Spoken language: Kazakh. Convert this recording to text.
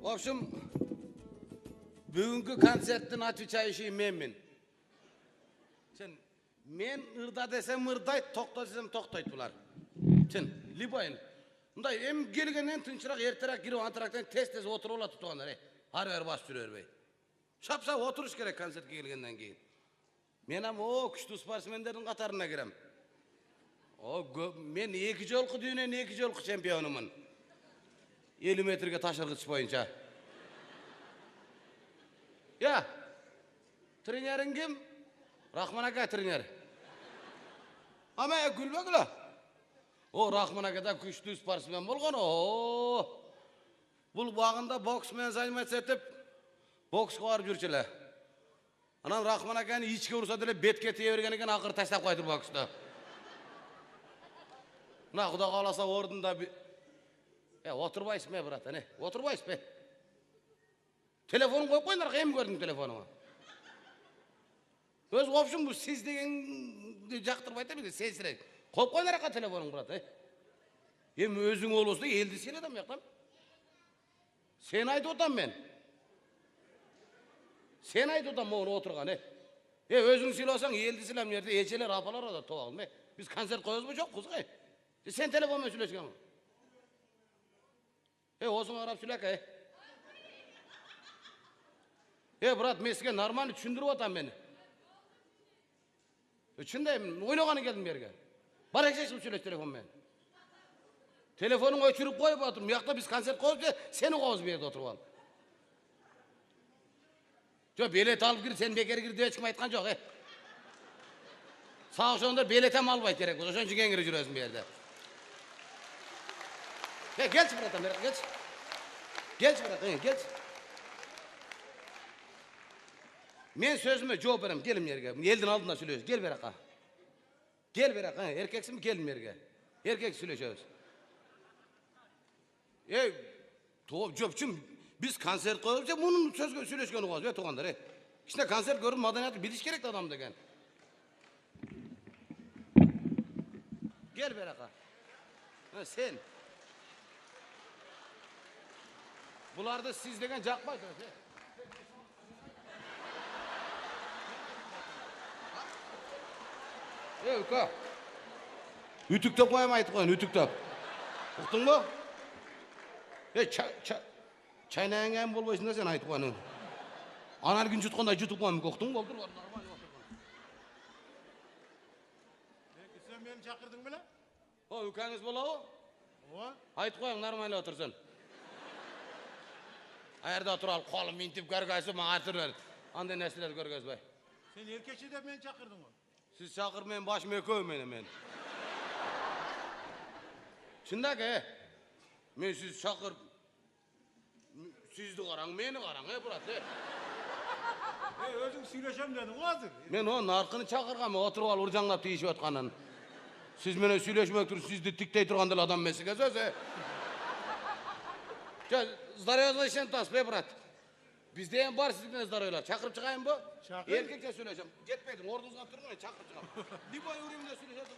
В общем, бүгінгі концерттің отвечающий менмін. Сен, мен ырда десем ырдайды, тоқта десем тоқтайды бұлар. Сен, либайын. Мұндай, келгеннен тыншырақ, ертерек кіріп антырақтан тез-тез отырып олады тұтығандар. Ары-ары бас жүрер бей. Шап-шап отырыш керек концертке келгеннен кейін. Мен күшті спортсмендердің қатарына кірем. Мен 2 жолқы дүйінен 2 жолқы чемпионымын. 50 метрге ташырғыш бойынша. Я, тренерің кім? Рахман ака тренер. Ама күлбегілі. Рахман ака да күшті спортсмен болған. Бұл бағында боксмен заниматься етіп, боксқа барып жүрчілі. Анан Рахман аканы ичке ұрса деле бетке тие берген екен, ақыр таштап қайтыр боксты. Мына Құда қаласа ордында отырбайсың бе, брат, отырбайсың бе. Телефонын қойып қойындар, қайым көрдің телефоныма. Өз қопшым бұл сіз деген жақтырбайды бізге, сесірек. Қойып қойындар ақа телефонын, брат. Өзің олысында елді сен адам яқтам. Сен айты отам мен. Сен айты отам оны отырған, өзің сыйласаң елді сыйлам жерде ечелер апалар ода тоғалым, Біз концерт қойыз бұл жоқ, қызға. Сен телефонмен сөйлескен. Осың арап сөйлек, брат, мен сізге нормально түшіндіріп отам мені. Түшіндеймін, ойлағаны келдім берге. Бар екшешім сөйлес телефонмен. Телефонын өшіріп қойып отырмын. Яқта біз концерт қойып, сені қоғыз берді отырып ал. Белет алып кір, сен бекер кір деп ешкім айтқан жоқ, Сау соңдар белетем албайды керек, ошон жүген кірі жүресің берді. Келші, братан, келші. Келші, братан, келші. Мен сөзіме жооп берем, келім ерге. Елдің алдына сөйлесіз, кел бер ақа. Кел бер ақа, еркексің, келім ерге. Еркек сөйлесіз. Жопчым, біз концерт қойып, мұның сөзге сөйлескені қоғыз, туғандар, Кішіне концерт көріп, маданияты біліш керек адам деген. Gel beraber. Sen. Bularda siz degen jakmaydı. Uka. Ütüktep koyamaydı koyun, ütüktep. Uktun mu? Çaynayan gelin bolboysun da sen aytı koyun. Anar gün jutkonda jutup koyun, uktun mu? Sen beni çakırdın mı lan? Ukanız bola o? Aytı koyun, normal otursun. Ayarda otural, kolum mintip görgüsü, bana atırlar. Anda nesiller görgüsü bay. Sen erkeçi de beni çakırdın mı? Siz çakırmayın, başımı ökövüm ben. Şundak men siz çakır, sizdi karan, beni karan, Burat, Özün söyleşem dedin, o hazır. Men o narkını çakırgam, oturup al, urcanlap deyişip ötkanın. Siz mene söyleşmek durun, sizdi tiktey turgandıl adam mesike söz, Zdarayozla işen tas, Burat. Bizde en var sizden zdarayozlar. Çakırıp çıkayım bu? Çakır. Erkekçe söyleyeceğim. Gitmedim, ordunuzdan durmayın, çakırıp çıkayım. Bir boy uğrayayım da söyleyeceğim.